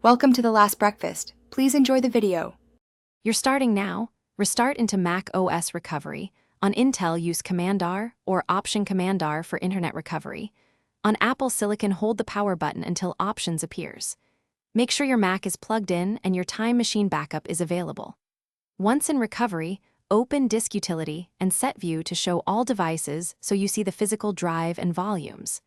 Welcome to The Last Breakfast. Please enjoy the video. You're starting now. Restart into Mac OS recovery. On Intel, use Command-R or Option Command-R for internet recovery. On Apple Silicon, hold the power button until Options appears. Make sure your Mac is plugged in and your Time Machine backup is available. Once in recovery, open Disk Utility and set View to show all devices so you see the physical drive and volumes.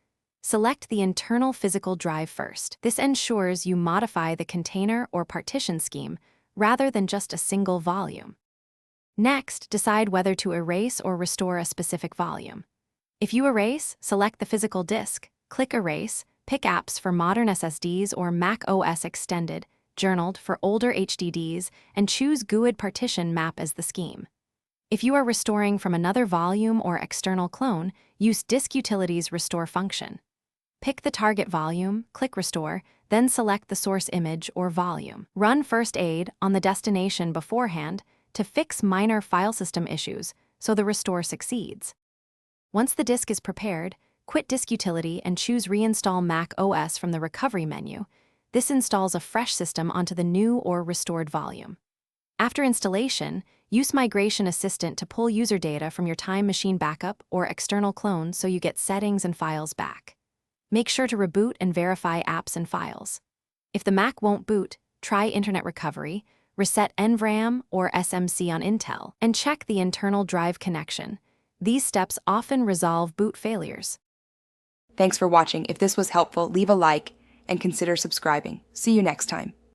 Select the internal physical drive first. This ensures you modify the container or partition scheme rather than just a single volume. Next, decide whether to erase or restore a specific volume. If you erase, select the physical disk, click Erase, pick apps for modern SSDs or Mac OS Extended, journaled for older HDDs, and choose GUID partition map as the scheme. If you are restoring from another volume or external clone, use Disk Utility's Restore function. Pick the target volume, click Restore, then select the source image or volume. Run first aid on the destination beforehand to fix minor file system issues so the restore succeeds. Once the disk is prepared, quit Disk Utility and choose Reinstall Mac OS from the Recovery menu. This installs a fresh system onto the new or restored volume. After installation, use Migration Assistant to pull user data from your Time Machine backup or external clone so you get settings and files back. Make sure to reboot and verify apps and files. If the Mac won't boot, try Internet Recovery, reset NVRAM or SMC on Intel, and check the internal drive connection. These steps often resolve boot failures. Thanks for watching. If this was helpful, leave a like and consider subscribing. See you next time.